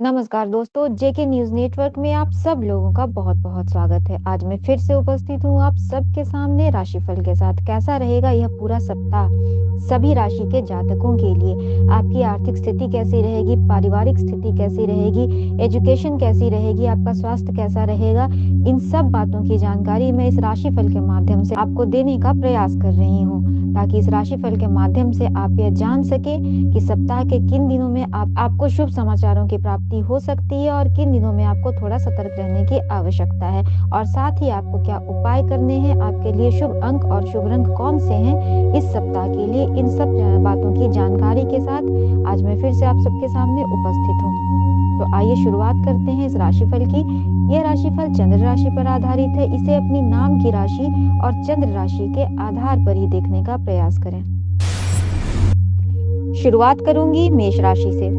नमस्कार दोस्तों, जेके news network में आप सब लोगों का बहुत-बहुत स्वागत है। आज मैं फिर से उपस्थित हूँ आप सबके सामने राशिफल के साथ। कैसा रहेगा यह पूरा सप्ताह सभी राशि के जातकों के लिए? आपकी आर्थिक स्थिति कैसी रहेगी? पारिवारिक स्थिति कैसी रहेगी? एजुकेशन कैसी रहेगी? आपका स्वास्थ्य कैसा रहेगा? इन सब बातों की जानकारी मैं इस राशिफल के माध्यम से आपको देने का प्रयास कर रही हूँ, ताकि इस राशिफल के माध्यम से आप यह जान सकें कि सप्ताह के किन दिनों में आपको शुभ समाचारों की प्राप्ति हो सकती है और किन दिनों में आपको थोड़ा सतर्क रहने की आवश्यकता है। और साथ ही आपको क्या उपाय करने हैं, आपके लिए शुभ अंक और शुभ रंग कौन से हैं इस सप्ताह के लिए, इन सब बातों की जानकारी के साथ आज मैं फिर से आप सबके सामने उपस्थित हूँ। तो आइए शुरुआत करते हैं इस राशिफल की। यह राशिफल चंद्र राशि पर आधारित है। इसे अपनी नाम की राशि और चंद्र राशि के आधार पर ही देखने का प्रयास करें। शुरुआत करूंगी मेष राशि से।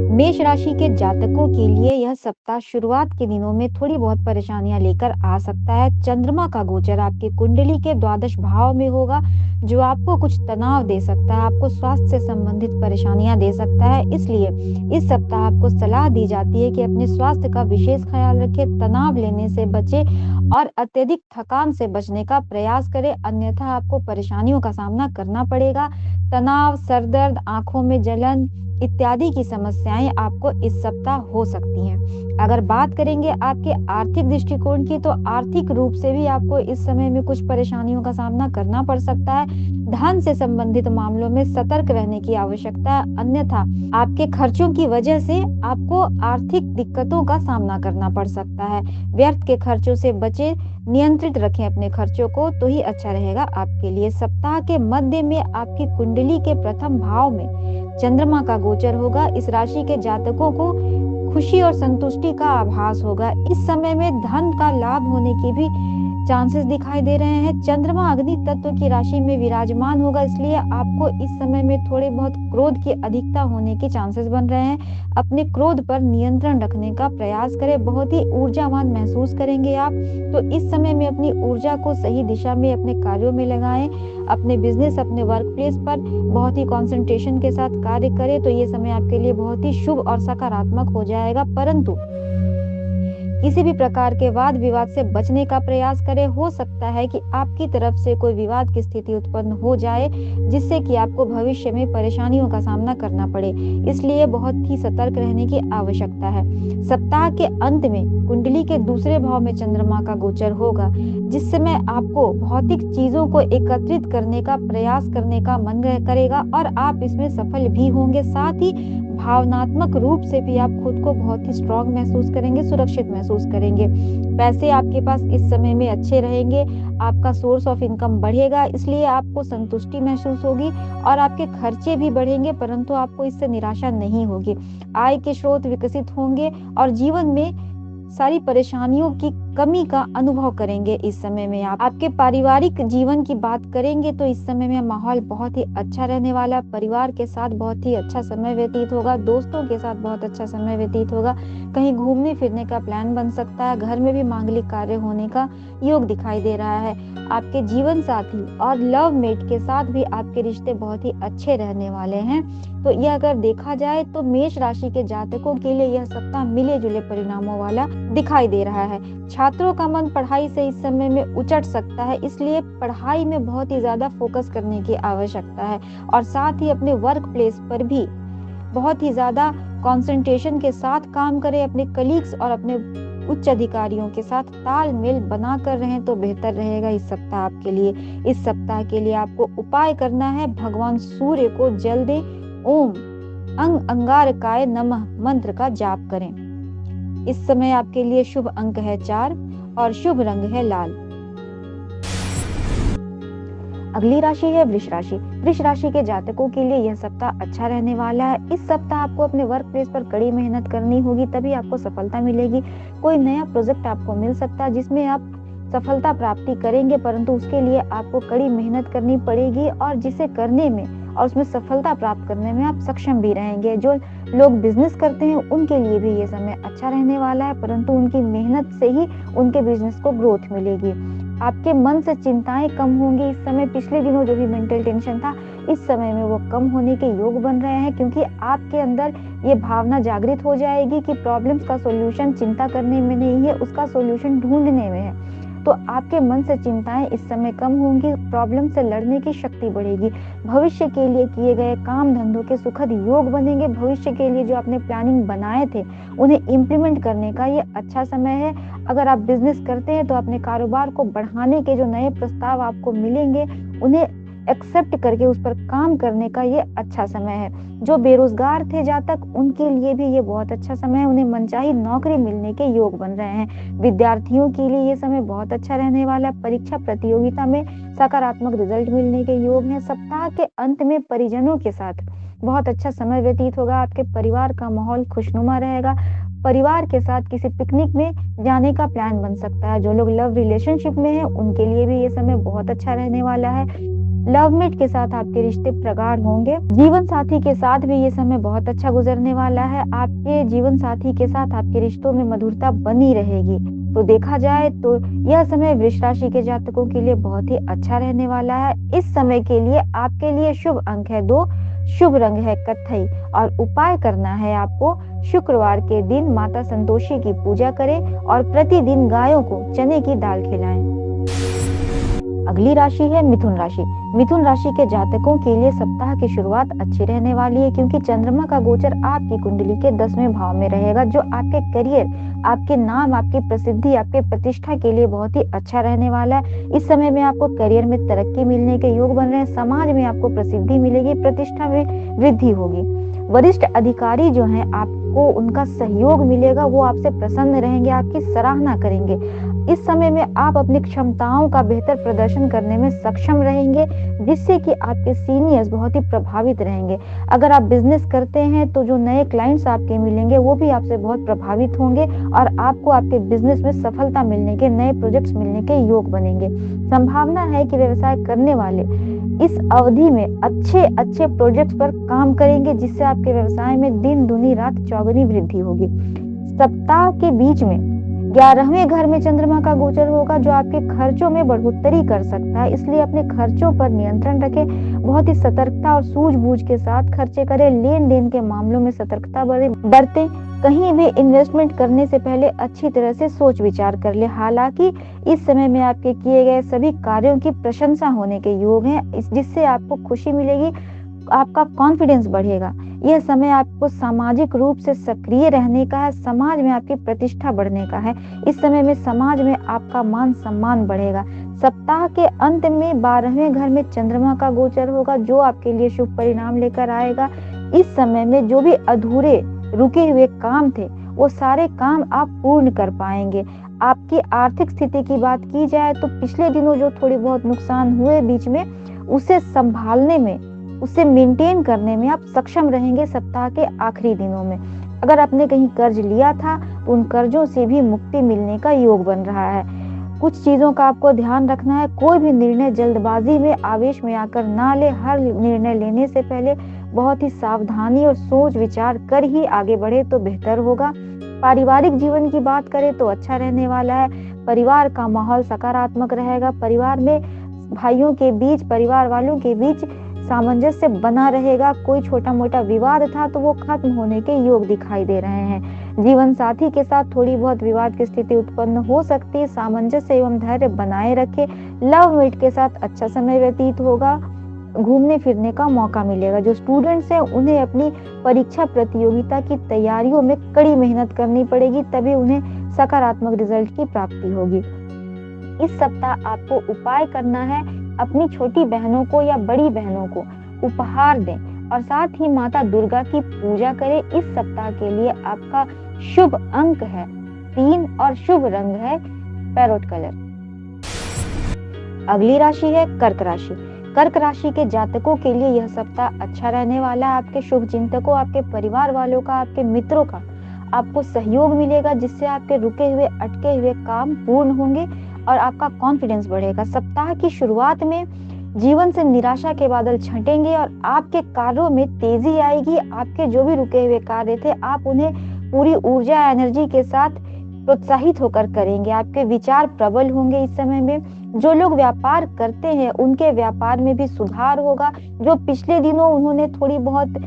मेष राशि के जातकों के लिए यह सप्ताह शुरुआत के दिनों में थोड़ी बहुत परेशानियां लेकर आ सकता है। चंद्रमा का गोचर आपकी कुंडली के द्वादश भाव में होगा, जो आपको कुछ तनाव दे सकता है, आपको स्वास्थ्य से संबंधित परेशानियां दे सकता है। इसलिए इस सप्ताह आपको सलाह दी जाती है कि अपने स्वास्थ्य का विशेष ख्याल रखें, तनाव लेने से बचें और अत्यधिक थकान से बचने का प्रयास करें, अन्यथा आपको परेशानियों का सामना करना पड़ेगा। तनाव, सरदर्द, आंखों में जलन इत्यादि की समस्याएं आपको इस सप्ताह हो सकती हैं। अगर बात करेंगे आपके आर्थिक दृष्टिकोण की, तो आर्थिक रूप से भी आपको इस समय में कुछ परेशानियों का सामना करना पड़ सकता है। धन से संबंधित मामलों में सतर्क रहने की आवश्यकता है, अन्यथा आपके खर्चों की वजह से आपको आर्थिक दिक्कतों का सामना करना पड़ सकता है। व्यर्थ के खर्चों से बचे, नियंत्रित रखें अपने खर्चों को, तो ही अच्छा रहेगा आपके लिए। सप्ताह के मध्य में आपकी कुंडली के प्रथम भाव में चंद्रमा का गोचर होगा। इस राशि के जातकों को खुशी और संतुष्टि का आभास होगा। इस समय में धन का लाभ होने की भी चांसेस दिखाई दे रहे हैं। चंद्रमा अग्नि तत्व की राशि में विराजमान होगा, इसलिए आपको इस समय में थोड़े बहुत क्रोध की अधिकता होने के चांसेस बन रहे हैं। अपने क्रोध पर नियंत्रण रखने का प्रयास करें। बहुत ही ऊर्जावान महसूस करेंगे आप, तो इस समय में अपनी ऊर्जा को सही दिशा में अपने कार्यों में लगाएं। अपने बिजनेस, अपने वर्क प्लेस पर बहुत ही कंसंट्रेशन के साथ कार्य करें, तो ये समय आपके लिए बहुत ही शुभ और सकारात्मक हो जाएगा। परंतु किसी भी प्रकार के वाद विवाद से बचने का प्रयास करें। हो सकता है कि आपकी तरफ से कोई विवाद की स्थिति उत्पन्न हो जाए, जिससे कि आपको भविष्य में परेशानियों का सामना करना पड़े, इसलिए बहुत ही सतर्क रहने की आवश्यकता है। सप्ताह के अंत में कुंडली के दूसरे भाव में चंद्रमा का गोचर होगा, जिस समय आपको भौतिक चीजों को एकत्रित करने का प्रयास करने का मन करेगा और आप इसमें सफल भी होंगे। साथ ही भावनात्मक रूप से भी आप खुद को बहुत ही स्ट्रांग महसूस करेंगे, सुरक्षित महसूस करेंगे। पैसे आपके पास इस समय में अच्छे रहेंगे, आपका सोर्स ऑफ इनकम बढ़ेगा, इसलिए आपको संतुष्टि महसूस होगी और आपके खर्चे भी बढ़ेंगे, परंतु आपको इससे निराशा नहीं होगी। आय के स्रोत विकसित होंगे और जीवन में सारी परेशानियों की कमी का अनुभव करेंगे। इस समय में आप आपके पारिवारिक जीवन की बात करेंगे, तो इस समय में माहौल बहुत ही अच्छा रहने वाला। परिवार के साथ बहुत ही अच्छा समय व्यतीत होगा, दोस्तों के साथ बहुत अच्छा समय व्यतीत होगा। कहीं घूमने फिरने का प्लान बन सकता है। घर में भी मांगलिक कार्य होने का योग दिखाई दे रहा है। आपके जीवन साथी और लव मेट के साथ भी आपके रिश्ते बहुत ही अच्छे रहने वाले हैं। तो यह अगर देखा जाए तो मेष राशि के जातकों के लिए यह सप्ताह मिले जुले परिणामों वाला दिखाई दे रहा है। छात्रों का मन पढ़ाई से इस समय में उचट सकता है, इसलिए पढ़ाई में बहुत ही ज्यादा फोकस करने की आवश्यकता है और साथ ही अपने वर्क प्लेस पर भी बहुत ही ज्यादा कंसंट्रेशन के साथ काम करें। अपने कलीग्स और अपने उच्च अधिकारियों के साथ तालमेल बनाकर रहें तो बेहतर रहेगा इस सप्ताह आपके लिए। इस सप्ताह के लिए आपको उपाय करना है, भगवान सूर्य को जल दें, ओम अंगारकाय नमः मंत्र का जाप करें। इस समय आपके लिए शुभ अंक है 4 और शुभ रंग है लाल। अगली राशि है वृष राशि। वृष राशि के जातकों के लिए यह सप्ताह अच्छा रहने वाला है। इस सप्ताह आपको अपने वर्क प्लेस पर कड़ी मेहनत करनी होगी, तभी आपको सफलता मिलेगी। कोई नया प्रोजेक्ट आपको मिल सकता है जिसमें आप सफलता प्राप्ति करेंगे, परंतु उसके लिए आपको कड़ी मेहनत करनी पड़ेगी और जिसे करने में और उसमें सफलता प्राप्त करने में आप सक्षम भी रहेंगे। जो लोग बिजनेस करते हैं उनके लिए भी ये समय अच्छा रहने वाला है, परंतु उनकी मेहनत से ही उनके बिजनेस को ग्रोथ मिलेगी। आपके मन से चिंताएं कम होंगी। इस समय पिछले दिनों जो भी मेंटल टेंशन था, इस समय में वो कम होने के योग बन रहे हैं, क्योंकि आपके अंदर ये भावना जागृत हो जाएगी कि प्रॉब्लम्स का सॉल्यूशन चिंता करने में नहीं है, उसका सॉल्यूशन ढूंढने में है। तो आपके मन से चिंताएं इस समय कम होंगी, प्रॉब्लम से लड़ने की शक्ति बढ़ेगी। भविष्य के लिए किए गए काम धंधों के सुखद योग बनेंगे। भविष्य के लिए जो आपने प्लानिंग बनाए थे, उन्हें इम्प्लीमेंट करने का ये अच्छा समय है। अगर आप बिजनेस करते हैं तो अपने कारोबार को बढ़ाने के जो नए प्रस्ताव आपको मिलेंगे, उन्हें एक्सेप्ट करके उस पर काम करने का ये अच्छा समय है। जो बेरोजगार थे जातक, उनके लिए भी ये बहुत अच्छा समय है, उन्हें मनचाही नौकरी मिलने के योग बन रहे हैं। विद्यार्थियों के लिए ये समय बहुत अच्छा रहने वाला है। परीक्षा प्रतियोगिता में सकारात्मक रिजल्ट मिलने के योग हैं। सप्ताह के अंत में परिजनों के साथ बहुत अच्छा समय व्यतीत होगा। आपके परिवार का माहौल खुशनुमा रहेगा। परिवार के साथ किसी पिकनिक में जाने का प्लान बन सकता है। जो लोग लव रिलेशनशिप में हैं, उनके लिए भी ये समय बहुत अच्छा रहने वाला है। लवमेट के साथ आपके रिश्ते प्रगाढ़ होंगे। जीवन साथी के साथ भी ये समय बहुत अच्छा गुजरने वाला है। आपके जीवन साथी के साथ आपके रिश्तों में मधुरता बनी रहेगी। तो देखा जाए तो यह समय वृष राशि के जातकों के लिए बहुत ही अच्छा रहने वाला है। इस समय के लिए आपके लिए शुभ अंक है 2, शुभ रंग है कत्थई और उपाय करना है आपको शुक्रवार के दिन माता संतोषी की पूजा करें और प्रतिदिन गायों को चने की दाल खिलाएं। अगली राशि है मिथुन राशि। मिथुन राशि के जातकों के लिए सप्ताह की शुरुआत अच्छी रहने वाली है, क्योंकि चंद्रमा का गोचर आपकी कुंडली के 10वें भाव में रहेगा, जो आपके करियर, आपके नाम, आपकी प्रसिद्धि, आपके प्रतिष्ठा के लिए बहुत ही अच्छा रहने वाला है। इस समय में आपको करियर में तरक्की मिलने के योग बन रहे हैं। समाज में आपको प्रसिद्धि मिलेगी, प्रतिष्ठा में वृद्धि होगी। वरिष्ठ अधिकारी जो हैं, आपको उनका सहयोग मिलेगा, वो आपसे प्रसन्न रहेंगे, आपकी सराहना करेंगे। इस समय में आप अपनी क्षमताओं का बेहतर प्रदर्शन करने में सक्षम रहेंगे, जिससे कि आपके सीनियर्स बहुत ही प्रभावित रहेंगे। अगर आप बिजनेस करते हैं तो जो नए क्लाइंट्स आपके मिलेंगे, वो भी आपसे बहुत प्रभावित होंगे और आपको आपके बिजनेस में सफलता मिलने के, नए प्रोजेक्ट्स मिलने के योग बनेंगे। संभावना है कि व्यवसाय करने वाले इस अवधि में अच्छे प्रोजेक्ट्स पर काम करेंगे, जिससे आपके व्यवसाय में दिन दूनी रात चौगुनी वृद्धि होगी। सप्ताह के बीच में 11वें घर में चंद्रमा का गोचर होगा, जो आपके खर्चों में बढ़ोतरी कर सकता है। इसलिए अपने खर्चों पर नियंत्रण रखें, बहुत ही सतर्कता और सूझबूझ के साथ खर्चे करें। लेन देन के मामलों में सतर्कता बरतें। कहीं भी इन्वेस्टमेंट करने से पहले अच्छी तरह से सोच विचार कर ले। हालांकि इस समय में आपके किए गए सभी कार्यों की प्रशंसा होने के योग हैं, जिससे आपको खुशी मिलेगी, आपका कॉन्फिडेंस बढ़ेगा। यह समय आपको सामाजिक रूप से सक्रिय रहने का है, समाज में आपकी प्रतिष्ठा बढ़ने का है। इस समय में समाज में आपका मान सम्मान बढ़ेगा। सप्ताह के अंत में 12वें घर में चंद्रमा का गोचर होगा, जो आपके लिए शुभ परिणाम लेकर आएगा। इस समय में जो भी अधूरे रुके हुए काम थे, वो सारे काम आप पूर्ण कर पाएंगे। आपकी आर्थिक स्थिति की बात की जाए तो पिछले दिनों जो थोड़ी बहुत नुकसान हुए बीच में, उसे संभालने में, उसे मेंटेन करने में आप सक्षम रहेंगे सप्ताह के आखिरी दिनों में। अगर आपने कहीं कर्ज लिया था तो उन कर्जों से भी मुक्ति मिलने का योग बन रहा है। कुछ चीजों का आपको ध्यान रखना है। कोई भी निर्णय जल्दबाजी में, आवेश में आकर ना ले। हर निर्णय लेने से पहले बहुत ही सावधानी और सोच विचार कर ही आगे बढ़े तो बेहतर होगा। पारिवारिक जीवन की बात करें तो अच्छा रहने वाला है। परिवार का माहौल सकारात्मक रहेगा। परिवार में भाइयों के बीच, परिवार वालों के बीच सामंजस्य बना रहेगा। कोई छोटा मोटा विवाद था तो वो खत्म होने के योग दिखाई दे रहे हैं। जीवन साथी के साथ थोड़ी बहुत विवाद की स्थिति उत्पन्न हो सकती है। सामंजस्य एवं धैर्य बनाए रखे। लवमेट के साथ अच्छा समय व्यतीत होगा। घूमने फिरने का मौका मिलेगा। जो स्टूडेंट्स हैं, उन्हें अपनी परीक्षा प्रतियोगिता की तैयारियों में कड़ी मेहनत करनी पड़ेगी, तभी उन्हें सकारात्मक रिजल्ट की प्राप्ति होगी। इस सप्ताह आपको उपाय करना है, अपनी छोटी बहनों को या बड़ी बहनों को उपहार दें और साथ ही माता दुर्गा की पूजा करें। इस सप्ताह के लिए आपका शुभ अंक है 3 और शुभ रंग है पैरोट कलर। अगली राशि है कर्क राशि। कर्क राशि के जातकों के लिए यह सप्ताह अच्छा रहने वाला है। आपके शुभ चिंतकों, आपके परिवार वालों का, आपके मित्रों का आपको सहयोग मिलेगा, जिससे आपके रुके हुए, अटके हुए काम पूर्ण होंगे और आपका कॉन्फिडेंस बढ़ेगा। सप्ताह की शुरुआत में जीवन से निराशा के बादल छंटेंगे और आपके कार्यों में तेजी आएगी। आपके जो भी रुके हुए कार्य थे, आप उन्हें पूरी ऊर्जा, एनर्जी के साथ प्रोत्साहित होकर करेंगे। आपके विचार प्रबल होंगे। इस समय में जो लोग व्यापार करते हैं उनके व्यापार में भी सुधार होगा। जो पिछले दिनों उन्होंने थोड़ी बहुत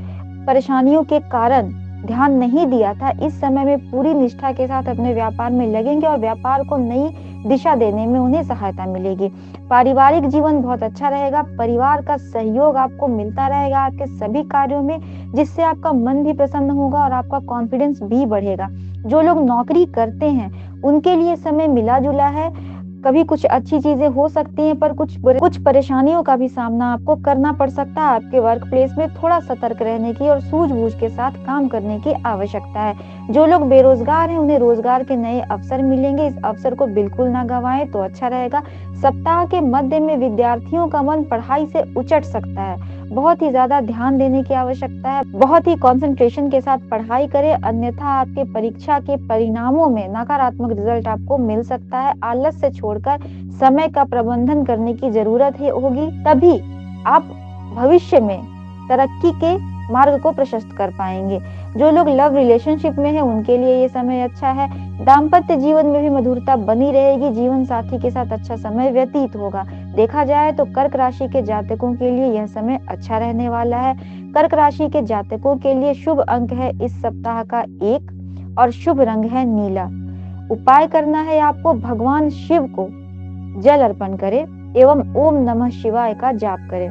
परेशानियों के कारण ध्यान नहीं दिया था, इस समय में पूरी निष्ठा के साथ अपने व्यापार में लगेंगे और व्यापार को नई दिशा देने में उन्हें सहायता मिलेगी। पारिवारिक जीवन बहुत अच्छा रहेगा। परिवार का सहयोग आपको मिलता रहेगा आपके सभी कार्यों में, जिससे आपका मन भी प्रसन्न होगा और आपका कॉन्फिडेंस भी बढ़ेगा। जो लोग नौकरी करते हैं उनके लिए समय मिला जुला है। कभी कुछ अच्छी चीजें हो सकती हैं, पर कुछ परेशानियों का भी सामना आपको करना पड़ सकता है। आपके वर्क प्लेस में थोड़ा सतर्क रहने की और सूझबूझ के साथ काम करने की आवश्यकता है। जो लोग बेरोजगार हैं उन्हें रोजगार के नए अवसर मिलेंगे, इस अवसर को बिल्कुल ना गंवाएं तो अच्छा रहेगा। सप्ताह के मध्य में विद्यार्थियों का मन पढ़ाई से उचट सकता है। बहुत ही ज्यादा ध्यान देने की आवश्यकता है। बहुत ही कंसंट्रेशन के साथ पढ़ाई करें, अन्यथा आपके परीक्षा के परिणामों में नकारात्मक रिजल्ट आपको मिल सकता है। आलस से छोड़कर समय का प्रबंधन करने की जरूरत होगी, तभी आप भविष्य में तरक्की के मार्ग को प्रशस्त कर पाएंगे। जो लोग लव रिलेशनशिप में हैं उनके लिए ये समय अच्छा है। दाम्पत्य जीवन में भी मधुरता बनी रहेगी। जीवन साथी के साथ अच्छा समय व्यतीत होगा। देखा जाए तो कर्क राशि के जातकों के लिए यह समय अच्छा रहने वाला है। कर्क राशि के जातकों के लिए शुभ अंक है इस सप्ताह का 1 और शुभ रंग है नीला। उपाय करना है आपको, भगवान शिव को जल अर्पण करें एवं ओम नमः शिवाय का जाप करें।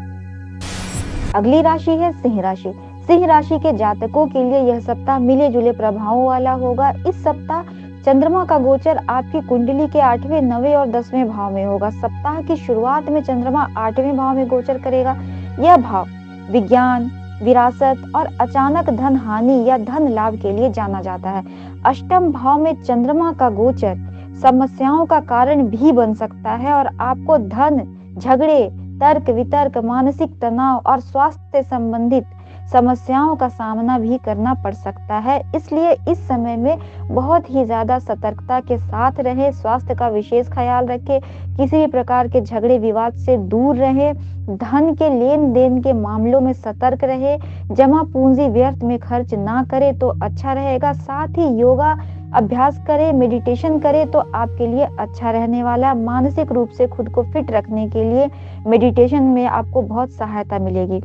अगली राशि है सिंह राशि। सिंह राशि के जातकों के लिए यह सप्ताह मिले जुले प्रभावों वाला होगा। इस सप्ताह चंद्रमा का गोचर आपकी कुंडली के 8वें, 9वें और 10वें भाव में होगा। सप्ताह की शुरुआत में चंद्रमा 8वें भाव में गोचर करेगा। यह भाव विज्ञान, विरासत और अचानक धन हानि या धन लाभ के लिए जाना जाता है। अष्टम भाव में चंद्रमा का गोचर समस्याओं का कारण भी बन सकता है और आपको धन, झगड़े, तर्क वितर्क, मानसिक तनाव और स्वास्थ्य से संबंधित समस्याओं का सामना भी करना पड़ सकता है। इसलिए इस समय में बहुत ही ज्यादा सतर्कता के साथ रहे, स्वास्थ्य का विशेष ख्याल रखें, किसी भी प्रकार के झगड़े विवाद से दूर रहे, धन के लेन देन के मामलों में सतर्क रहे, जमा पूंजी व्यर्थ में खर्च ना करे तो अच्छा रहेगा। साथ ही योगा अभ्यास करें, मेडिटेशन करें तो आपके लिए अच्छा रहने वाला। मानसिक रूप से खुद को फिट रखने के लिए मेडिटेशन में आपको बहुत सहायता मिलेगी।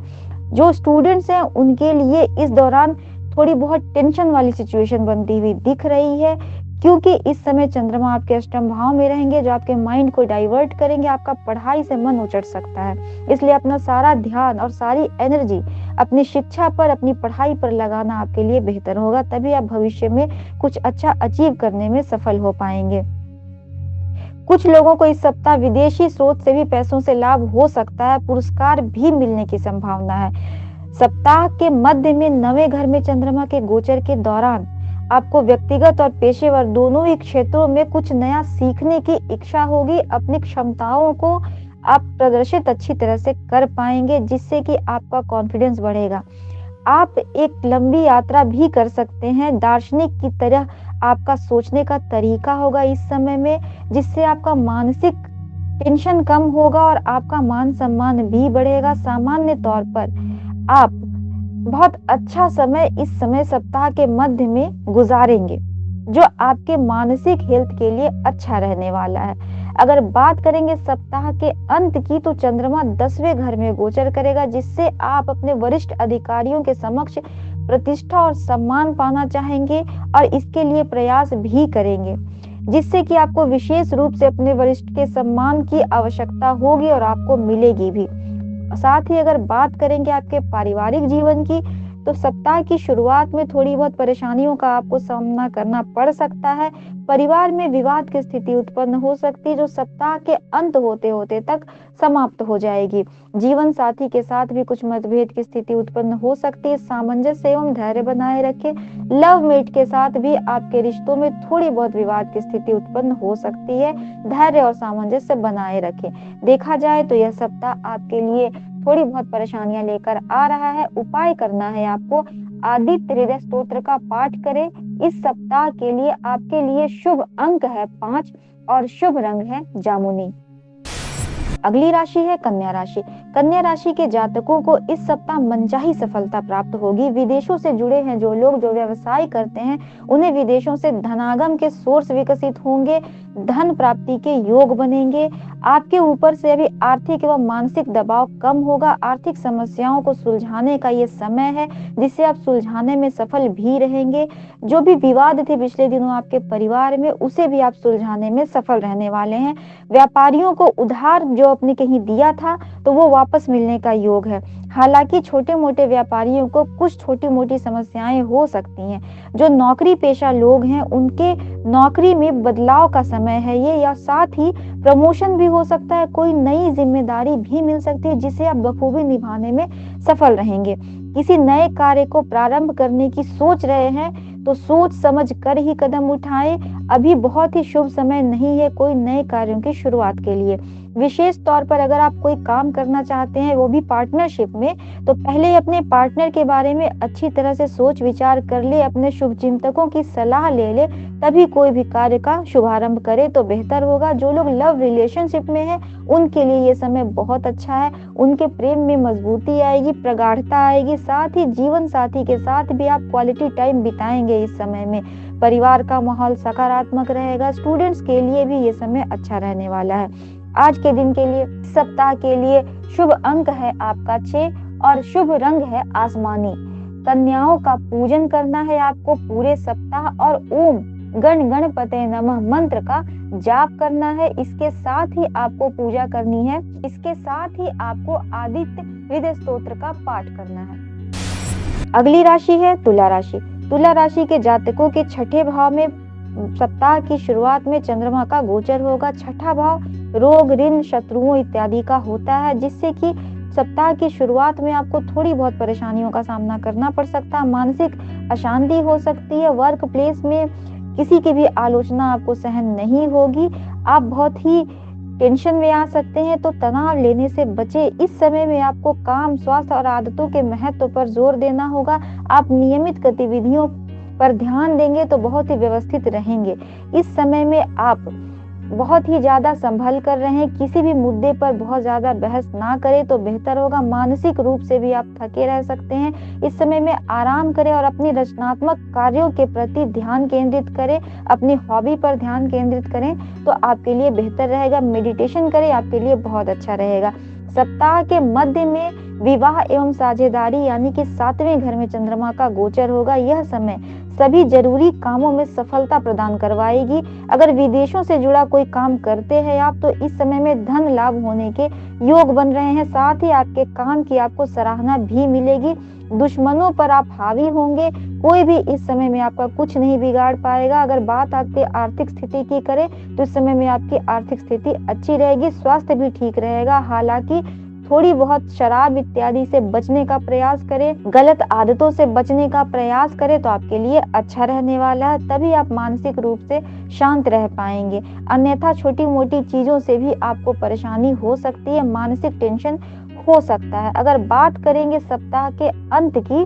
जो स्टूडेंट्स हैं उनके लिए इस दौरान थोड़ी बहुत टेंशन वाली सिचुएशन बनती हुई दिख रही है, क्योंकि इस समय चंद्रमा आपके अष्टम भाव में रहेंगे, जो आपके माइंड को डाइवर्ट करेंगे। आपका पढ़ाई से मन उचट सकता है, इसलिए अपना सारा ध्यान और सारी एनर्जी अपनी शिक्षा पर, अपनी पढ़ाई पर लगाना आपके लिए बेहतर होगा। तभी आप भविष्य में कुछ अच्छा अचीव करने में सफल हो पाएंगे। कुछ लोगों को इस सप्ताह विदेशी स्रोत से भी पैसों से लाभ हो सकता है, पुरस्कार भी मिलने की संभावना है। सप्ताह के मध्य में 9वें घर में चंद्रमा के गोचर के दौरान आपको व्यक्तिगत और पेशेवर दोनों ही क्षेत्रों में कुछ नया सीखने की इच्छा होगी। अपनी क्षमताओं को आप प्रदर्शित अच्छी तरह से कर पाएंगे, जिससे कि आपका कॉन्फिडेंस बढ़ेगा। आप एक लंबी यात्रा भी कर सकते हैं। दार्शनिक की तरह आपका सोचने का तरीका होगा इस समय में, जिससे आपका मानसिक टेंशन कम होगा और आपका मान सम्मान भी बढ़ेगा। सामान्य तौर पर आप बहुत अच्छा समय इस समय सप्ताह के मध्य में गुजारेंगे, जो आपके मानसिक हेल्थ के लिए अच्छा रहने वाला है। अगर बात करेंगे सप्ताह के अंत की, तो चंद्रमा 10वें घर में गोचर करेगा, जिससे आप अपने वरिष्ठ अधिकारियों के समक्ष प्रतिष्ठा और सम्मान पाना चाहेंगे और इसके लिए प्रयास भी करेंगे, जिससे कि आपको विशेष रूप से अपने वरिष्ठ के सम्मान की आवश्यकता होगी और आपको मिलेगी भी। साथ ही अगर बात करेंगे आपके पारिवारिक जीवन की, तो सप्ताह की शुरुआत में थोड़ी बहुत परेशानियों का आपको सामना करना पड़ सकता है। परिवार में विवाद की स्थिति उत्पन्न हो सकती है, जो सप्ताह के अंत होते होते तक समाप्त हो जाएगी। जीवन साथी के साथ भी कुछ मतभेद की स्थिति उत्पन्न हो सकती है। सामंजस्य एवं धैर्य बनाए रखें। लव मेट के साथ भी आपके रिश्तों में थोड़ी बहुत विवाद की स्थिति उत्पन्न हो सकती है। धैर्य और सामंजस्य बनाए रखें। देखा जाए तो यह सप्ताह आपके लिए थोड़ी बहुत परेशानियां लेकर आ रहा है। उपाय करना है आपको, आदित्य हृदय स्तोत्र का पाठ करें। इस सप्ताह के लिए आपके लिए शुभ अंक है 5 और शुभ रंग है जामुनी। अगली राशि है कन्या राशि। कन्या राशि के जातकों को इस सप्ताह मनचाही सफलता प्राप्त होगी। विदेशों से जुड़े हैं जो लोग, जो व्यवसाय करते हैं, उन्हें विदेशों से धनागम के सोर्स विकसित होंगे, धन प्राप्ति के योग बनेंगे। आपके ऊपर से अभी आर्थिक एवं मानसिक दबाव कम होगा। आर्थिक समस्याओं को सुलझाने का ये समय है, जिसे आप सुलझाने में सफल भी रहेंगे। जो भी विवाद थे पिछले दिनों आपके परिवार में, उसे भी आप सुलझाने में सफल रहने वाले हैं। व्यापारियों को उधार जो आपने कहीं दिया था, तो वो वापस मिलने का योग है। हालांकि छोटे मोटे व्यापारियों को कुछ छोटी मोटी समस्याएं हो सकती हैं। जो नौकरी पेशा लोग हैं, उनके नौकरी में बदलाव का समय है ये, या साथ ही प्रमोशन भी हो सकता है। कोई नई जिम्मेदारी भी मिल सकती है, जिसे आप बखूबी निभाने में सफल रहेंगे। किसी नए कार्य को प्रारंभ करने की सोच रहे हैं, तो सोच समझ कर ही कदम उठाएं। अभी बहुत ही शुभ समय नहीं है कोई नए कार्यों की शुरुआत के लिए। विशेष तौर पर अगर आप कोई काम करना चाहते हैं, वो भी पार्टनरशिप में, तो पहले अपने पार्टनर के बारे में अच्छी तरह से सोच विचार कर ले, अपने शुभचिंतकों की सलाह ले ले, तभी कोई भी कार्य का शुभारंभ करे तो बेहतर होगा। जो लोग लव रिलेशनशिप में हैं, उनके लिए ये समय बहुत अच्छा है। उनके प्रेम में मजबूती आएगी, प्रगाढ़ता आएगी। साथ ही जीवन साथी के साथ भी आप क्वालिटी टाइम बिताएंगे इस समय में। परिवार का माहौल सकारात्मक रहेगा। स्टूडेंट्स के लिए भी ये समय अच्छा रहने वाला है। आज के दिन के लिए, सप्ताह के लिए शुभ अंक है आपका 6 और शुभ रंग है आसमानी। कन्याओं का पूजन करना है आपको पूरे सप्ताह, और ओम गण गणपते नमः मंत्र का जाप करना है। इसके साथ ही आपको पूजा करनी है। इसके साथ ही आपको आदित्य हृदय स्तोत्र का पाठ करना है। अगली राशि है तुला राशि। तुला राशि के जातकों के छठे भाव में सप्ताह की शुरुआत में चंद्रमा का गोचर होगा। छठा भाव रोग, ऋण, शत्रुओं इत्यादि का होता है, जिससे कि सप्ताह की शुरुआत में आपको थोड़ी बहुत परेशानियों का सामना करना पड़ सकता है। मानसिक अशांति हो सकती है। वर्क प्लेस में किसी की भी आलोचना आपको सहन नहीं होगी। आप बहुत ही टेंशन में आ सकते हैं, तो तनाव लेने से बचे। इस समय में आपको काम, स्वास्थ्य और आदतों के महत्व पर जोर देना होगा। आप नियमित गतिविधियों पर ध्यान देंगे तो बहुत ही व्यवस्थित रहेंगे। इस समय में आप बहुत ही ज्यादा संभल कर रहें। किसी भी मुद्दे पर बहुत ज्यादा बहस ना करें तो बेहतर होगा। मानसिक रूप से भी आप थके रह सकते हैं। इस समय में आराम करें और अपनी रचनात्मक कार्यों के प्रति ध्यान केंद्रित करें। अपनी हॉबी पर ध्यान केंद्रित करें तो आपके लिए बेहतर रहेगा। मेडिटेशन करें, आपके लिए बहुत अच्छा रहेगा। सप्ताह के मध्य में विवाह एवं साझेदारी यानी कि 7वें घर में चंद्रमा का गोचर होगा। यह समय सभी जरूरी कामों में सफलता प्रदान करवाएगी। अगर विदेशों से जुड़ा कोई काम करते हैं आप, तो इस समय में धन लाभ होने के योग बन रहे हैं। साथ ही आपके काम की आपको सराहना भी मिलेगी। दुश्मनों पर आप हावी होंगे। कोई भी इस समय में आपका कुछ नहीं बिगाड़ पाएगा। अगर बात आपकी आर्थिक स्थिति की करें, तो इस समय में आपकी आर्थिक स्थिति अच्छी रहेगी। स्वास्थ्य भी ठीक रहेगा। हालांकि थोड़ी बहुत शराब इत्यादि से बचने का प्रयास करें, गलत आदतों से बचने का प्रयास करें तो आपके लिए अच्छा रहने वाला है। तभी आप मानसिक रूप से शांत रह पाएंगे। अन्यथा छोटी मोटी चीजों से भी आपको परेशानी हो सकती है, मानसिक टेंशन हो सकता है। अगर बात करेंगे सप्ताह के अंत की,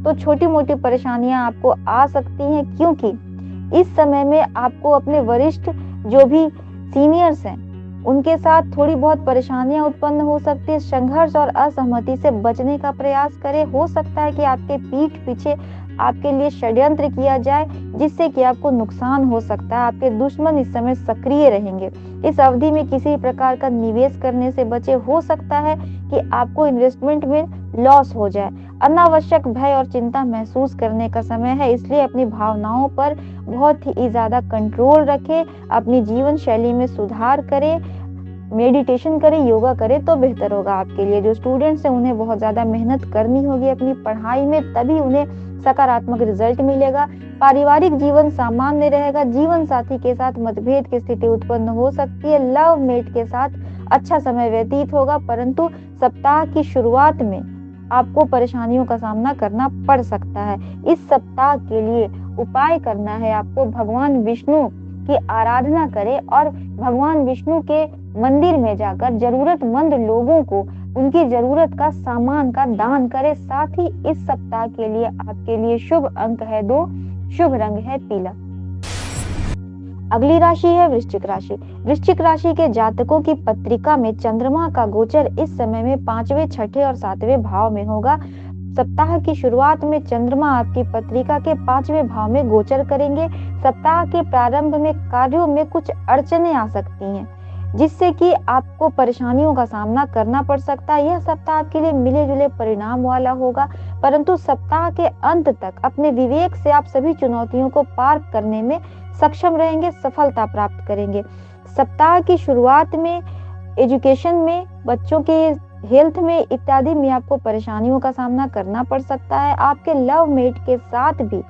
तो छोटी मोटी परेशानियां आपको आ सकती हैं, क्योंकि इस समय में आपको अपने वरिष्ठ जो भी सीनियर्स हैं, उनके साथ थोड़ी बहुत परेशानियां उत्पन्न हो सकती है। संघर्ष और असहमति से बचने का प्रयास करें। हो सकता है कि आपके पीठ पीछे आपके लिए षड्यंत्र किया जाए, जिससे कि आपको नुकसान हो सकता है। आपके दुश्मन इस समय सक्रिय रहेंगे। इस अवधि में किसी प्रकार का निवेश करने से बचे। हो सकता है कि आपको इन्वेस्टमेंट में लॉस हो जाए। अनावश्यक भय और चिंता महसूस करने का समय है, इसलिए अपनी भावनाओं पर बहुत ही ज्यादा कंट्रोल रखें। अपनी जीवन शैली में सुधार करें, मेडिटेशन करें, योगा करें तो बेहतर होगा आपके लिए। जो स्टूडेंट्स हैं, उन्हें बहुत ज्यादा मेहनत करनी होगी अपनी पढ़ाई में, तभी उन्हें सकारात्मक रिजल्ट मिलेगा। पारिवारिक जीवन सामान्य रहेगा। जीवन साथी के साथ मतभेद की स्थिति उत्पन्न हो सकती है। लव मेट के साथ अच्छा समय व्यतीत होगा, परंतु सप्ताह की शुरुआत में आपको परेशानियों का सामना करना पड़ सकता है। इस सप्ताह के लिए उपाय करना है आपको, भगवान विष्णु की आराधना करें और भगवान विष्णु के मंदिर में जाकर जरूरतमंद लोगों को उनकी जरूरत का सामान का दान करें। साथ ही इस सप्ताह के लिए आपके लिए शुभ अंक है 2, शुभ रंग है पीला। अगली राशि है वृश्चिक राशि। वृश्चिक राशि के जातकों की पत्रिका में चंद्रमा का गोचर इस समय में 5वें, 6ठे और 7वें भाव में होगा। सप्ताह की शुरुआत में चंद्रमा आपकी पत्रिका के 5वें भाव में गोचर करेंगे। सप्ताह के प्रारंभ में कार्यों में कुछ अड़चनें आ सकती हैं, जिससे कि आपको परेशानियों का सामना करना पड़ सकता है। यह सप्ताह आपके लिए मिले जुले परिणाम वाला होगा, परंतु सप्ताह के अंत तक अपने विवेक से आप सभी चुनौतियों को पार करने में सक्षम रहेंगे, सफलता प्राप्त करेंगे। सप्ताह की शुरुआत में एजुकेशन में, बच्चों के हेल्थ में इत्यादि में आपको परेशानियों का सामना करना पड़ सकता है। आपके लव मेट के साथ भी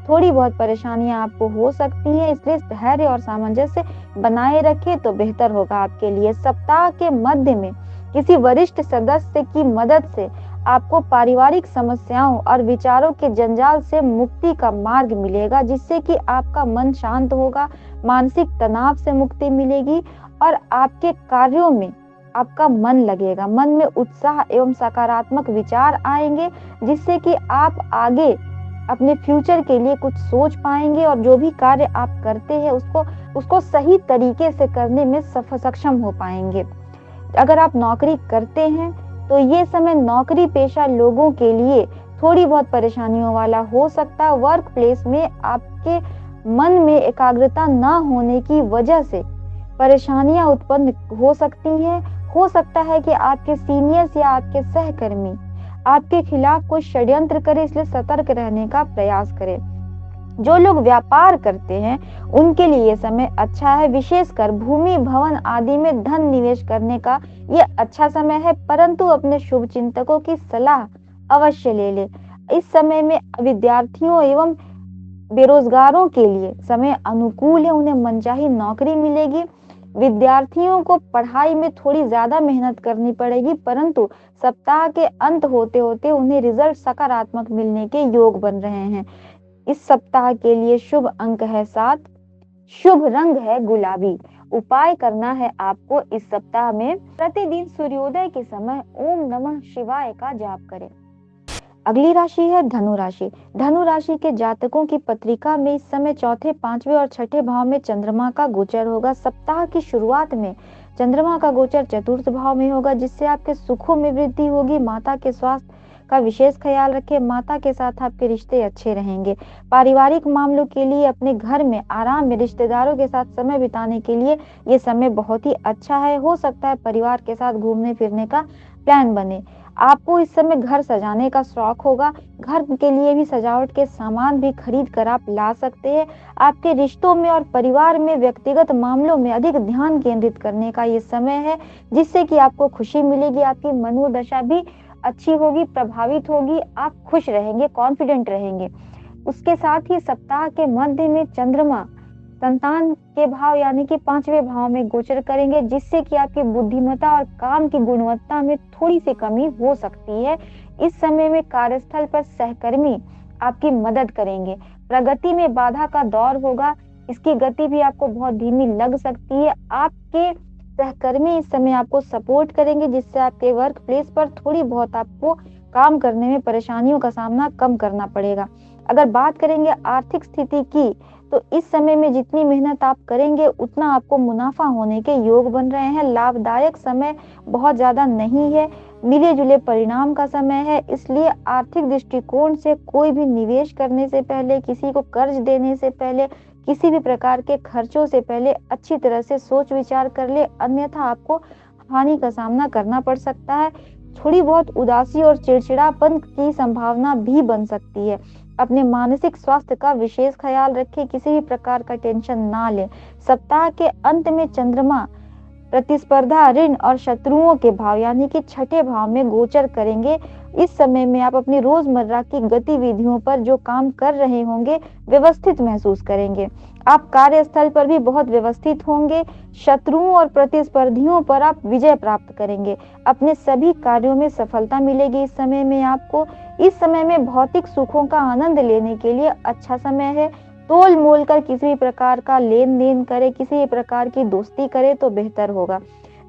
थोड़ी बहुत परेशानियां आपको हो सकती हैं, इसलिए धैर्य और सामंजस्य बनाए रखें तो बेहतर होगा आपके लिए। सप्ताह के मध्य में किसी वरिष्ठ सदस्य की मदद से आपको पारिवारिक समस्याओं और विचारों के जंजाल से मुक्ति का मार्ग मिलेगा, जिससे कि आपका मन शांत होगा, मानसिक तनाव से मुक्ति मिलेगी और आपके कार्यों में आपका मन लगेगा। मन में उत्साह एवं सकारात्मक विचार आएंगे, जिससे कि आप आगे अपने फ्यूचर के लिए कुछ सोच पाएंगे और जो भी कार्य आप करते हैं उसको सही तरीके से करने में सक्षम हो पाएंगे। अगर आप नौकरी करते हैं तो ये समय नौकरी पेशा लोगों के लिए थोड़ी बहुत परेशानियों वाला हो सकता है। वर्क प्लेस में आपके मन में एकाग्रता न होने की वजह से परेशानियां उत्पन्न हो सकती हैं। हो सकता है कि आपके सीनियर्स या आपके सहकर्मी आपके खिलाफ कोई षड्यंत्र करे, इसलिए सतर्क रहने का प्रयास करें। जो लोग व्यापार करते हैं उनके लिए ये समय अच्छा है, विशेषकर भूमि भवन आदि में धन निवेश करने का ये अच्छा समय है, परंतु अपने शुभ चिंतकों की सलाह अवश्य ले ले। इस समय में विद्यार्थियों एवं बेरोजगारों के लिए समय अनुकूल है, उन्हें मनचाही नौकरी मिलेगी। विद्यार्थियों को पढ़ाई में थोड़ी ज्यादा मेहनत करनी पड़ेगी, परंतु सप्ताह के अंत होते होते उन्हें रिजल्ट सकारात्मक मिलने के योग बन रहे हैं। इस सप्ताह के लिए शुभ अंक है 7, शुभ रंग है गुलाबी। उपाय करना है आपको इस सप्ताह में प्रतिदिन सूर्योदय के समय ओम नमः शिवाय का जाप करें। अगली राशि है धनु राशि। धनु राशि के जातकों की पत्रिका में इस समय चौथे, 5वें और 6ठे भाव में चंद्रमा का गोचर होगा। सप्ताह की शुरुआत में चंद्रमा का गोचर चतुर्थ भाव में होगा, जिससे आपके सुखों में वृद्धि होगी। माता के स्वास्थ्य का विशेष ख्याल रखें, माता के साथ आपके रिश्ते अच्छे रहेंगे। पारिवारिक मामलों के लिए अपने घर में आराम में रिश्तेदारों के साथ समय बिताने के लिए ये समय बहुत ही अच्छा है। हो सकता है परिवार के साथ घूमने फिरने का प्लान बने। आपको इस समय घर सजाने का शौक होगा, घर के लिए भी सजावट के सामान भी खरीद कर आप ला सकते हैं। आपके रिश्तों में और परिवार में व्यक्तिगत मामलों में अधिक ध्यान केंद्रित करने का ये समय है, जिससे कि आपको खुशी मिलेगी। आपकी मनोदशा भी अच्छी होगी, प्रभावित होगी, आप खुश रहेंगे, कॉन्फिडेंट रहेंगे। उसके साथ ही सप्ताह के मध्य में चंद्रमा संतान के भाव यानी कि 5वें भाव में गोचर करेंगे, जिससे कि आपकी बुद्धिमत्ता और काम की गुणवत्ता में थोड़ी सी कमी हो सकती है। इस समय में कार्यस्थल पर सहकर्मी आपकी मदद करेंगे। प्रगति में बाधा का दौर होगा, इसकी गति भी आपको बहुत धीमी लग सकती है। आपके सहकर्मी इस समय आपको सपोर्ट करेंगे, जिससे आपके वर्क प्लेस पर थोड़ी बहुत आपको काम करने में परेशानियों का सामना कम करना पड़ेगा। अगर बात करेंगे आर्थिक स्थिति की, तो इस समय में जितनी मेहनत आप करेंगे उतना आपको मुनाफा होने के योग बन रहे हैं। लाभदायक समय बहुत ज्यादा नहीं है, मिले जुले परिणाम का समय है, इसलिए आर्थिक दृष्टिकोण से कोई भी निवेश करने से पहले, किसी को कर्ज देने से पहले, किसी भी प्रकार के खर्चों से पहले अच्छी तरह से सोच विचार कर ले, अन्यथा आपको हानि का सामना करना पड़ सकता है। थोड़ी बहुत उदासी और चिड़चिड़ापन की संभावना भी बन सकती है। अपने मानसिक स्वास्थ्य का विशेष ख्याल रखें, किसी भी प्रकार का टेंशन ना लें। सप्ताह के अंत में चंद्रमा प्रतिस्पर्धा, ऋण और शत्रुओं के भाव यानी कि 6ठे भाव में गोचर करेंगे। इस समय में आप अपनी रोजमर्रा की गतिविधियों पर जो काम कर रहे होंगे व्यवस्थित महसूस करेंगे। आप कार्यस्थल पर भी बहुत व्यवस्थित होंगे। शत्रुओं और प्रतिस्पर्धियों पर आप विजय प्राप्त करेंगे। अपने सभी कार्यों में सफलता मिलेगी। इस समय में आपको इस समय में भौतिक सुखों का आनंद लेने के लिए अच्छा समय है। तोल मोल कर किसी भी प्रकार का लेन देन करे, किसी भी प्रकार की दोस्ती करे तो बेहतर होगा।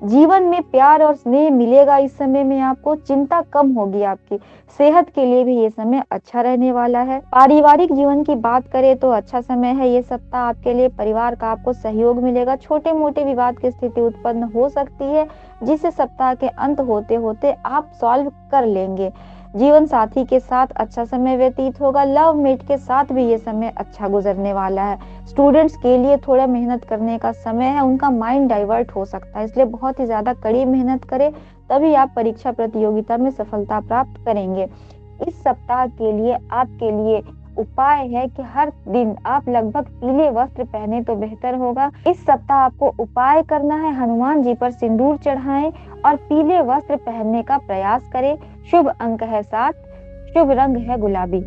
जीवन में प्यार और स्नेह मिलेगा इस समय में आपको, चिंता कम होगी आपकी। सेहत के लिए भी ये समय अच्छा रहने वाला है। पारिवारिक जीवन की बात करें तो अच्छा समय है ये सप्ताह आपके लिए। परिवार का आपको सहयोग मिलेगा। छोटे-मोटे विवाद की स्थिति उत्पन्न हो सकती है, जिसे सप्ताह के अंत होते-होते आप सॉल्व कर लेंगे। जीवन साथी के साथ अच्छा समय व्यतीत होगा। लव मेट के साथ भी ये समय अच्छा गुजरने वाला है। स्टूडेंट्स के लिए थोड़ा मेहनत करने का समय है, उनका माइंड डाइवर्ट हो सकता है, इसलिए बहुत ही ज़्यादा कड़ी मेहनत करें, तभी आप परीक्षा प्रतियोगिता में सफलता प्राप्त करेंगे। इस सप्ताह के लिए आपके लिए उपाय है कि हर दिन आप लगभग पीले वस्त्र पहने तो बेहतर होगा। इस सप्ताह आपको उपाय करना है, हनुमान जी पर सिंदूर चढ़ाएं और पीले वस्त्र पहनने का प्रयास करें। शुभ अंक है 7, शुभ रंग है गुलाबी।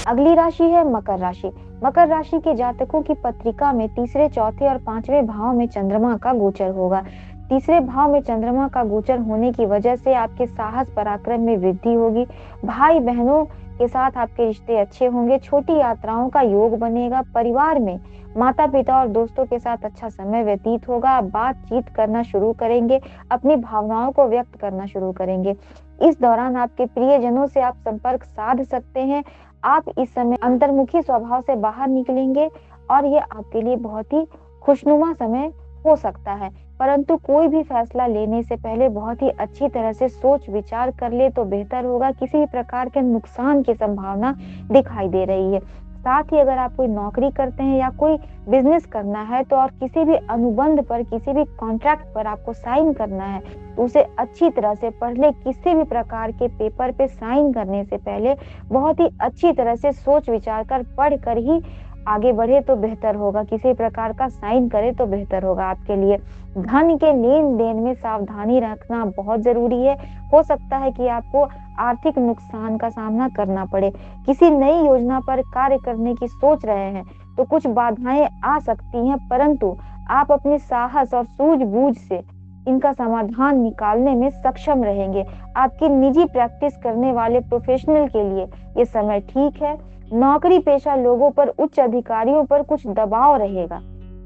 अगली राशि है मकर राशि। मकर राशि के जातकों की पत्रिका में तीसरे, चौथे और पांचवें भाव में चंद्रमा का गोचर होगा। तीसरे भाव में चंद्रमा का गोचर होने की वजह से आपके साहस पराक्रम में वृद्धि होगी। भाई बहनों के साथ आपके रिश्ते अच्छे होंगे। छोटी यात्राओं का योग बनेगा। परिवार में माता पिता और दोस्तों के साथ अच्छा समय व्यतीत होगा। आप बातचीत करना शुरू करेंगे, अपनी भावनाओं को व्यक्त करना शुरू करेंगे। इस दौरान आपके प्रियजनों से आप संपर्क साध सकते हैं। आप इस समय अंतर्मुखी स्वभाव से बाहर निकलेंगे और ये आपके लिए बहुत ही खुशनुमा समय हो सकता है। परंतु कोई भी फैसला लेने से पहले बहुत ही अच्छी तरह से सोच विचार कर ले तो बेहतर होगा। किसी भी प्रकार के नुकसान की संभावना दिखाई दे रही है। साथ ही अगर आप कोई नौकरी करते हैं या कोई बिजनेस करना है तो और किसी भी अनुबंध पर, किसी भी कॉन्ट्रैक्ट पर आपको साइन करना है तो उसे अच्छी तरह से पढ़ ले। किसी भी प्रकार के पेपर पे साइन करने से पहले बहुत ही अच्छी तरह से सोच विचार कर पढ़ कर ही आगे बढ़े तो बेहतर होगा। किसी प्रकार का साइन करे तो बेहतर होगा आपके लिए। धन के लेन देन में सावधानी रखना बहुत जरूरी है। हो सकता है कि आपको आर्थिक नुकसान का सामना करना पड़े। किसी नई योजना पर कार्य करने की सोच रहे हैं तो कुछ बाधाएं आ सकती हैं, परंतु आप अपने साहस और सूझबूझ से इनका समाधान निकालने में सक्षम रहेंगे। आपकी निजी प्रैक्टिस करने वाले प्रोफेशनल के लिए ये समय ठीक है। नौकरी पेशा लोगों पर, उच्च अधिकारियों पर कुछ दबाव रहेगा,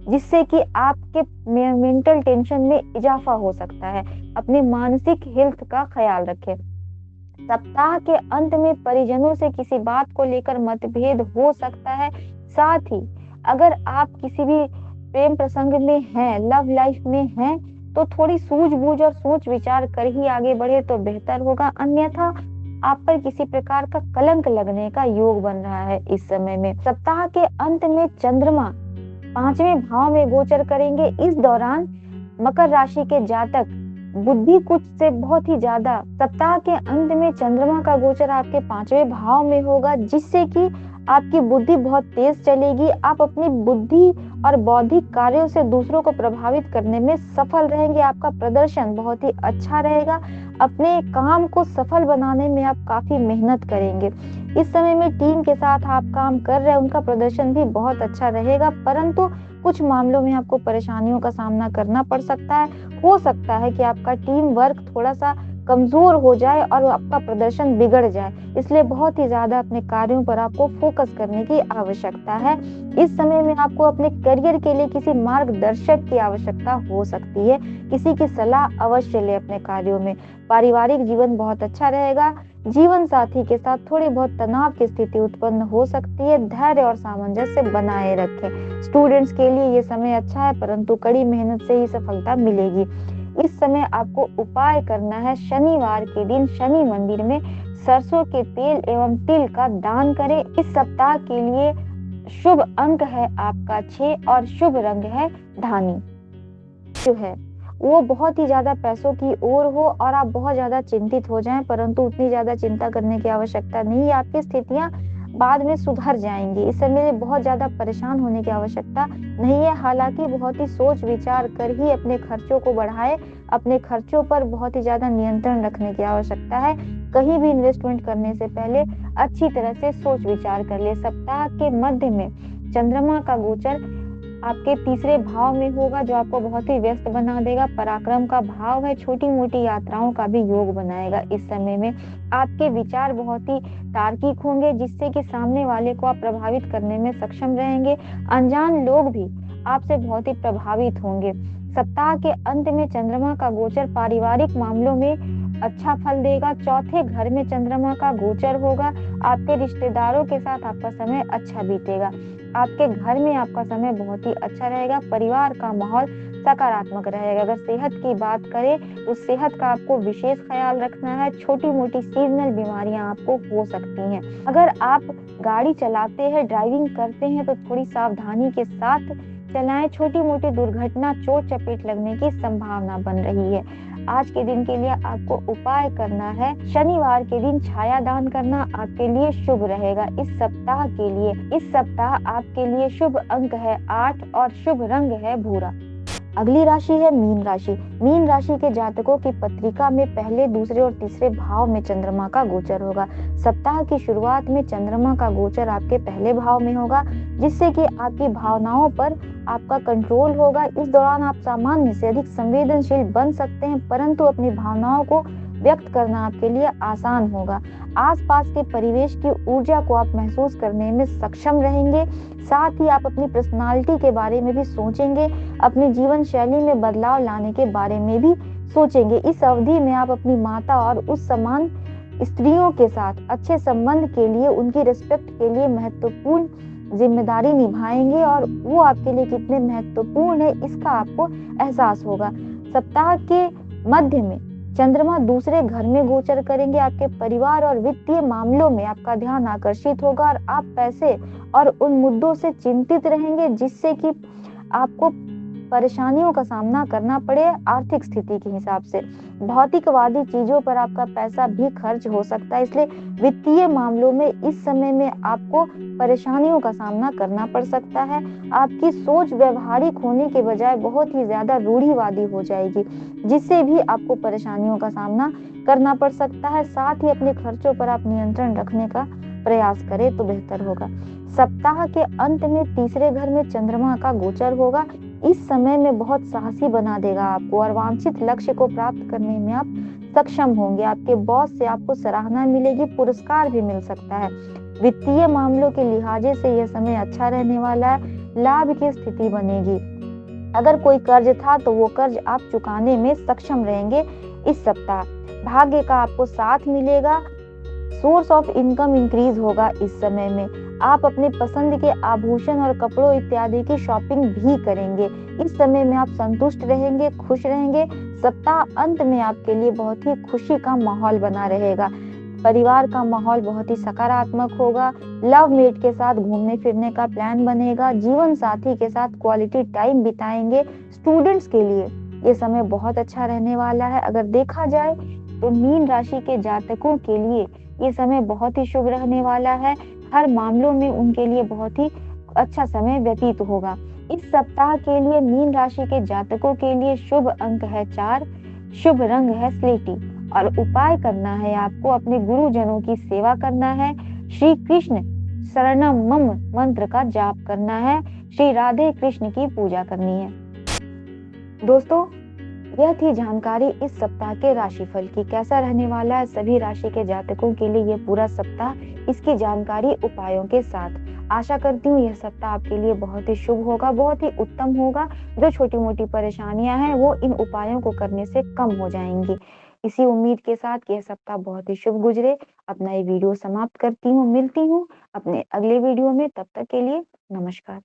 जिससे कि आपके मेंटल टेंशन में इजाफा हो सकता है। अपने मानसिक हेल्थ का ख्याल रखें। सप्ताह के अंत में परिजनों से किसी बात को लेकर मतभेद हो सकता है। साथ ही अगर आप किसी भी प्रेम प्रसंग में हैं, लव लाइफ में हैं, तो थोड़ी सूझबूझ और सोच विचार कर ही आगे बढ़े तो बेहतर होगा। अन्यथा आप पर किसी प्रकार का कलंक लगने का योग बन रहा है इस समय में। सप्ताह के अंत में चंद्रमा पांचवें भाव में गोचर करेंगे। इस दौरान मकर राशि के जातक बुद्धि कुछ से बहुत ही ज्यादा, सप्ताह के अंत में चंद्रमा का गोचर आपके पांचवें भाव में होगा, जिससे कि आपकी बुद्धि बहुत तेज चलेगी। आप अपनी बुद्धि और बौद्धिक कार्यों से दूसरों को प्रभावित करने में सफल रहेंगे। आपका प्रदर्शन बहुत ही अच्छा रहेगा। अपने काम को सफल बनाने में आप काफी मेहनत करेंगे। इस समय में टीम के साथ आप काम कर रहे हैं, उनका प्रदर्शन भी बहुत अच्छा रहेगा, परंतु कुछ मामलों में आपको परेशानियों का सामना करना पड़ सकता है। हो सकता है कि आपका टीम वर्क थोड़ा सा कमजोर हो जाए और आपका प्रदर्शन बिगड़ जाए, इसलिए बहुत ही ज्यादा अपने कार्यों पर आपको फोकस करने की आवश्यकता है। इस समय में आपको अपने करियर के लिए किसी मार्गदर्शक की आवश्यकता हो सकती है। किसी की सलाह अवश्य ले अपने कार्यों में। पारिवारिक जीवन बहुत अच्छा रहेगा। जीवन साथी के साथ थोड़ी बहुत तनाव की स्थिति उत्पन्न हो सकती है। धैर्य और सामंजस्य बनाए रखें। स्टूडेंट्स के लिए ये समय अच्छा है, परंतु कड़ी मेहनत से ही सफलता मिलेगी। इस समय आपको उपाय करना है, शनिवार के दिन शनि मंदिर में सरसों के तेल एवं तिल का दान करें। इस सप्ताह के लिए शुभ अंक है आपका 6 और शुभ रंग है धानी। जो है वो बहुत ही ज्यादा पैसों की ओर हो और आप बहुत ज्यादा चिंतित हो जाएं, परंतु उतनी ज्यादा चिंता करने की आवश्यकता नहीं है। आपकी स्थितियां बाद में सुधर जाएंगी। इस समय बहुत ज्यादा परेशान होने की आवश्यकता नहीं है। हालांकि बहुत ही सोच विचार कर ही अपने खर्चों को बढ़ाए। अपने खर्चों पर बहुत ही ज्यादा नियंत्रण रखने की आवश्यकता है। कहीं भी इन्वेस्टमेंट करने से पहले अच्छी तरह से सोच विचार कर ले। सप्ताह के मध्य में चंद्रमा का गोचर आपके तीसरे भाव में होगा, जो आपको बहुत ही व्यस्त बना देगा। पराक्रम का भाव है, छोटी मोटी यात्राओं का भी योग बनाएगा। इस समय में आपके विचार बहुत ही तार्किक होंगे, जिससे कि सामने वाले को आप प्रभावित करने में सक्षम रहेंगे। अनजान लोग भी आपसे बहुत ही प्रभावित होंगे। सप्ताह के अंत में चंद्रमा का गोचर पारिवारिक मामलों में अच्छा फल देगा। चौथे घर में चंद्रमा का गोचर होगा। आपके रिश्तेदारों के साथ आपका समय अच्छा बीतेगा। आपके घर में आपका समय बहुत ही अच्छा रहेगा। परिवार का माहौल सकारात्मक रहेगा। अगर सेहत की बात करें तो सेहत का आपको विशेष ख्याल रखना है। छोटी-मोटी सीजनल बीमारियां आपको हो सकती हैं। अगर आप गाड़ी चलाते हैं, ड्राइविंग करते हैं तो थोड़ी सावधानी के साथ चलाएं। छोटी-मोटी दुर्घटना, चोट चपेट लगने की संभावना बन रही है। आज के दिन के लिए आपको उपाय करना है, शनिवार के दिन छाया दान करना आपके लिए शुभ रहेगा। इस सप्ताह आपके लिए शुभ अंक है 8 और शुभ रंग है भूरा। अगली राशि है मीन राशि। मीन राशि के जातकों की पत्रिका में पहले, दूसरे और तीसरे भाव में चंद्रमा का गोचर होगा। सप्ताह की शुरुआत में चंद्रमा का गोचर आपके पहले भाव में होगा, जिससे कि आपकी भावनाओं पर आपका कंट्रोल होगा। इस दौरान आप सामान्य से अधिक संवेदनशील बन सकते हैं, परंतु अपनी भावनाओं को व्यक्त करना आपके लिए आसान होगा। आसपास के परिवेश की ऊर्जा को आप महसूस करने में सक्षम रहेंगे। साथ ही आप अपनी पर्सनालिटी के बारे में भी सोचेंगे, अपनी जीवन शैली में बदलाव लाने के बारे में भी सोचेंगे। इस अवधि में आप अपनी माता और उस समान स्त्रियों के साथ अच्छे संबंध के लिए, उनकी रिस्पेक्ट के लिए महत्वपूर्ण जिम्मेदारी निभाएंगे और वो आपके लिए कितने महत्वपूर्ण है इसका आपको एहसास होगा। सप्ताह के मध्य में चंद्रमा दूसरे घर में गोचर करेंगे। आपके परिवार और वित्तीय मामलों में आपका ध्यान आकर्षित होगा और आप पैसे और उन मुद्दों से चिंतित रहेंगे जिससे कि आपको परेशानियों का सामना करना पड़े आर्थिक स्थिति के हिसाब से। भौतिकवादी चीजों पर आपका पैसा भी खर्च हो सकता है, इसलिए वित्तीय मामलों में इस समय में आपको परेशानियों का सामना करना पड़ सकता है। आपकी सोच व्यवहारिक होने के बजाय बहुत ही ज्यादा रूढ़िवादी हो जाएगी, जिससे भी आपको परेशानियों का सामना करना पड़ सकता है। साथ ही अपने खर्चों पर आप नियंत्रण रखने का प्रयास करें तो बेहतर होगा। सप्ताह के अंत में तीसरे घर में चंद्रमा का गोचर होगा। इस समय में बहुत साहसी बना देगा आपको और वांछित लक्ष्य को प्राप्त करने में आप सक्षम होंगे। आपके बॉस से आपको सराहना मिलेगी, पुरस्कार भी मिल सकता है। वित्तीय मामलों के लिहाजे से यह समय अच्छा रहने वाला है। लाभ की स्थिति बनेगी। अगर कोई कर्ज था तो वो कर्ज आप चुकाने में सक्षम रहेंगे। इस सप्ताह भाग्य का आपको साथ मिलेगा। सोर्स ऑफ इनकम इंक्रीज होगा। इस समय में आप अपने पसंद के आभूषण और कपड़ों इत्यादि की शॉपिंग भी करेंगे। इस समय में आप संतुष्ट रहेंगे, खुश रहेंगे। सप्ताह अंत में आपके लिए बहुत ही खुशी का माहौल बना रहेगा। परिवार का माहौल बहुत ही सकारात्मक होगा। लव मेट के साथ घूमने फिरने का प्लान बनेगा। जीवन साथी के साथ क्वालिटी टाइम बिताएंगे। स्टूडेंट्स के लिए ये समय बहुत अच्छा रहने वाला है। अगर देखा जाए तो मीन राशि के जातकों के लिए ये समय बहुत ही शुभ रहने वाला है। हर मामलों में उनके लिए बहुत ही अच्छा समय व्यतीत होगा। इस सप्ताह के लिए मीन राशि के जातकों के लिए शुभ अंक है 4, शुभ रंग है स्लेटी और उपाय करना है आपको अपने गुरुजनों की सेवा करना है। श्री कृष्ण शरणम मम मंत्र का जाप करना है। श्री राधे कृष्ण की पूजा करनी है। दोस्तों, यह थी जानकारी इस सप्ताह के राशिफल की। कैसा रहने वाला है सभी राशि के जातकों के लिए ये पूरा सप्ताह, इसकी जानकारी उपायों के साथ। आशा करती हूँ यह सप्ताह आपके लिए बहुत ही शुभ होगा, बहुत ही उत्तम होगा। जो छोटी मोटी परेशानियां हैं वो इन उपायों को करने से कम हो जाएंगी। इसी उम्मीद के साथ कि यह सप्ताह बहुत ही शुभ गुजरे, अपना ये वीडियो समाप्त करती हूँ। मिलती हूँ अपने अगले वीडियो में। तब तक के लिए नमस्कार।